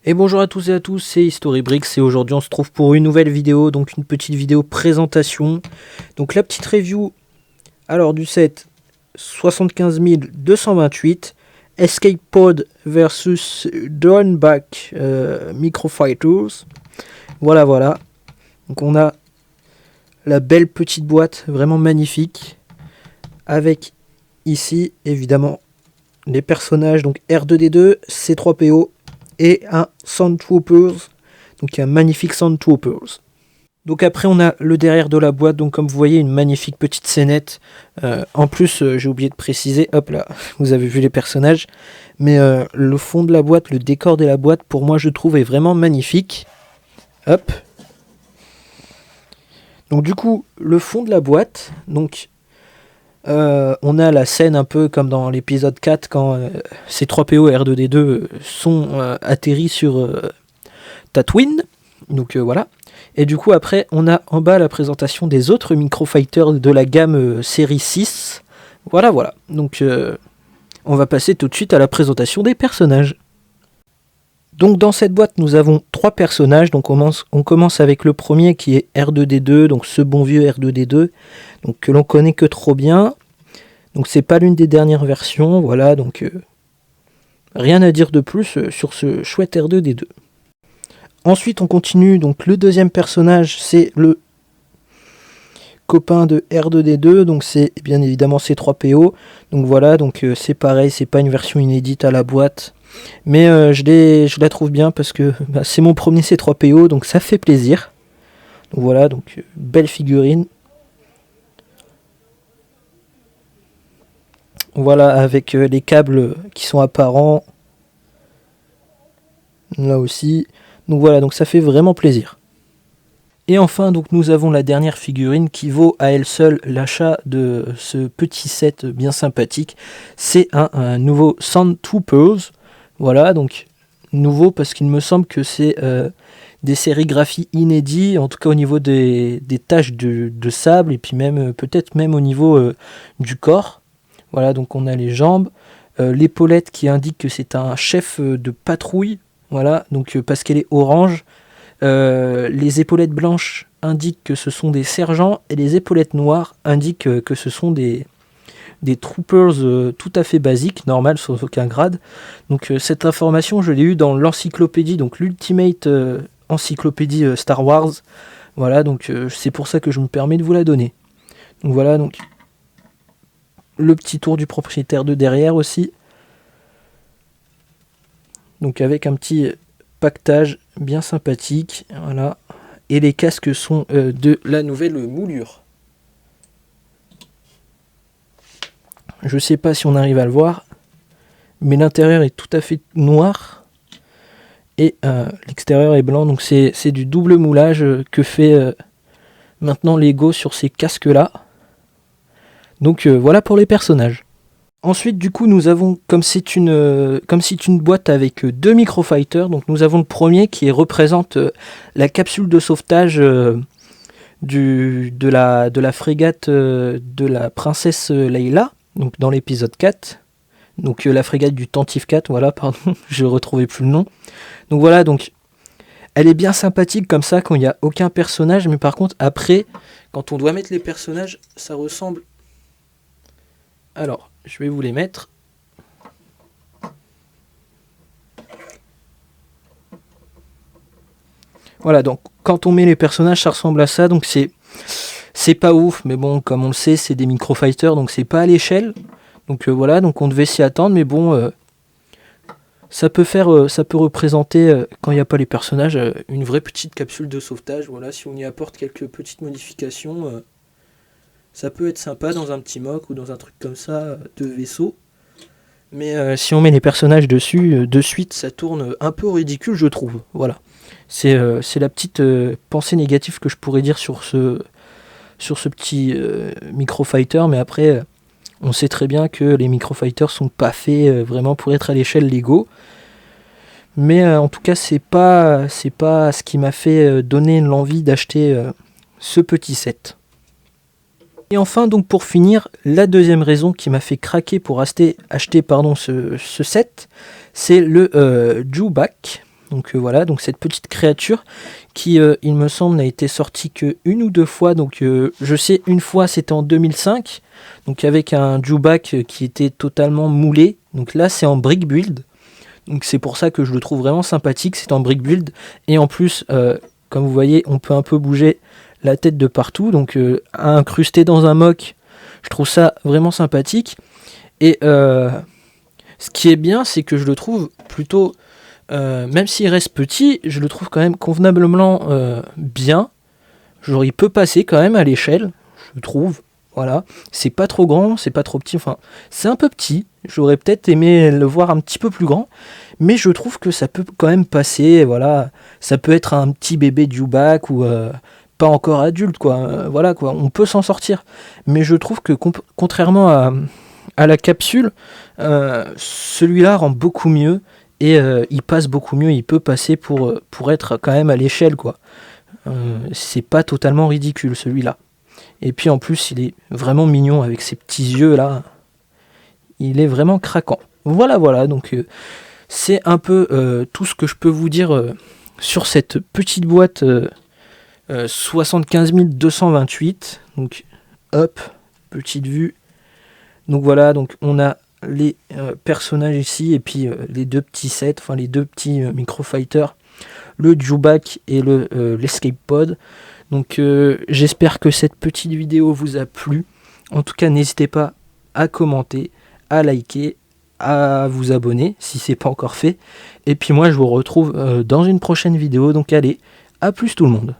Et bonjour à tous et à tous, c'est Historybricks et aujourd'hui on se trouve pour une nouvelle vidéo, donc une petite vidéo présentation. Donc la petite review alors du set 75228 Escape Pod versus Droneback Microfighters. Voilà. Donc on a la belle petite boîte, vraiment magnifique, avec ici évidemment les personnages, donc R2D2, C3PO et un Sandtroopers, donc un magnifique Sandtroopers. Donc après on a le derrière de la boîte, donc comme vous voyez une magnifique petite scénette. En plus j'ai oublié de préciser, hop là, vous avez vu les personnages, mais le fond de la boîte, le décor de la boîte pour moi je trouve est vraiment magnifique. Hop. Donc du coup le fond de la boîte, donc on a la scène un peu comme dans l'épisode 4 quand C3PO et R2D2 sont atterris sur Tatooine. Donc voilà. Et du coup après on a en bas la présentation des autres microfighters de la gamme série 6. Voilà. Donc on va passer tout de suite à la présentation des personnages. Donc dans cette boîte nous avons 3 personnages. Donc on commence avec le premier qui est R2D2, donc ce bon vieux R2D2, donc que l'on connaît que trop bien. Donc c'est pas l'une des dernières versions, voilà, donc rien à dire de plus sur ce chouette R2D2. Ensuite on continue, donc le deuxième personnage c'est le copain de R2D2, donc c'est bien évidemment C3PO. Donc voilà, donc c'est pareil, c'est pas une version inédite à la boîte. Mais je la trouve bien parce que c'est mon premier C3PO, donc ça fait plaisir. Donc voilà, donc belle figurine. Voilà, avec les câbles qui sont apparents. Là aussi. Donc voilà, donc ça fait vraiment plaisir. Et enfin, donc nous avons la dernière figurine qui vaut à elle seule l'achat de ce petit set bien sympathique. C'est un nouveau Sandtroopers. Voilà, donc nouveau parce qu'il me semble que c'est des sérigraphies inédites, en tout cas au niveau des taches de sable, et puis même peut-être même au niveau du corps. Voilà, donc on a les jambes, l'épaulette qui indique que c'est un chef de patrouille. Voilà, donc parce qu'elle est orange. Les épaulettes blanches indiquent que ce sont des sergents, et les épaulettes noires indiquent que ce sont des troopers tout à fait basiques, normal, sans aucun grade. Donc cette information, je l'ai eue dans l'encyclopédie, donc l'Ultimate encyclopédie Star Wars. Voilà, donc c'est pour ça que je me permets de vous la donner. Donc voilà, donc le petit tour du propriétaire de derrière aussi. Donc avec un petit pactage bien sympathique, voilà. Et les casques sont de la nouvelle moulure. Je sais pas si on arrive à le voir, mais l'intérieur est tout à fait noir et l'extérieur est blanc. Donc c'est du double moulage que fait maintenant Lego sur ces casques là. Donc voilà pour les personnages. Ensuite du coup nous avons, comme c'est une boîte avec 2 microfighters, donc nous avons le premier qui représente la capsule de sauvetage de la frégate de la princesse Leila. Donc dans l'épisode 4, donc la frégate du Tantive 4, voilà, pardon, je retrouvais plus le nom. Donc voilà, donc elle est bien sympathique comme ça quand il n'y a aucun personnage, mais par contre après, quand on doit mettre les personnages, ça ressemble... Alors, je vais vous les mettre. Voilà, donc quand on met les personnages, ça ressemble à ça, donc c'est pas ouf, mais bon, comme on le sait, c'est des microfighters, donc c'est pas à l'échelle. Donc voilà, donc on devait s'y attendre, mais bon, ça peut représenter, quand il n'y a pas les personnages, une vraie petite capsule de sauvetage. Voilà, si on y apporte quelques petites modifications, ça peut être sympa dans un petit mock ou dans un truc comme ça de vaisseau. Mais si on met les personnages dessus, de suite, ça tourne un peu ridicule, je trouve. Voilà. C'est la petite pensée négative que je pourrais dire sur ce petit microfighter, mais après on sait très bien que les microfighters sont pas faits vraiment pour être à l'échelle Lego, mais en tout cas c'est pas ce qui m'a fait donner l'envie d'acheter ce petit set. Et enfin, donc pour finir, la deuxième raison qui m'a fait craquer pour acheter ce set, c'est le Dewback. Donc voilà, donc cette petite créature qui, il me semble, n'a été sortie que une ou deux fois. Donc je sais, une fois c'était en 2005, donc avec un Dewback qui était totalement moulé. Donc là c'est en brick build, donc c'est pour ça que je le trouve vraiment sympathique, c'est en brick build. Et en plus, comme vous voyez, on peut un peu bouger la tête de partout, donc incrusté dans un mock, je trouve ça vraiment sympathique. Et ce qui est bien, c'est que je le trouve plutôt... même s'il reste petit, je le trouve quand même convenablement bien. Genre, il peut passer quand même à l'échelle, je trouve. Voilà, c'est pas trop grand, c'est pas trop petit. Enfin, c'est un peu petit. J'aurais peut-être aimé le voir un petit peu plus grand, mais je trouve que ça peut quand même passer. Voilà, ça peut être un petit bébé Dewback ou pas encore adulte, quoi. Voilà, quoi. On peut s'en sortir, mais je trouve que contrairement à la capsule, celui-là rend beaucoup mieux. Et il passe beaucoup mieux, il peut passer pour être quand même à l'échelle, quoi. C'est pas totalement ridicule, celui-là. Et puis en plus, il est vraiment mignon avec ses petits yeux, là. Il est vraiment craquant. Voilà, donc c'est un peu tout ce que je peux vous dire sur cette petite boîte 75 228. Donc, hop, petite vue. Donc voilà, donc on a les personnages ici et puis les deux petits sets, enfin les deux petits microfighters, le Dewback et l'Escape Pod. Donc j'espère que cette petite vidéo vous a plu. En tout cas, n'hésitez pas à commenter, à liker, à vous abonner si c'est pas encore fait. Et puis moi je vous retrouve dans une prochaine vidéo. Donc allez, à plus tout le monde.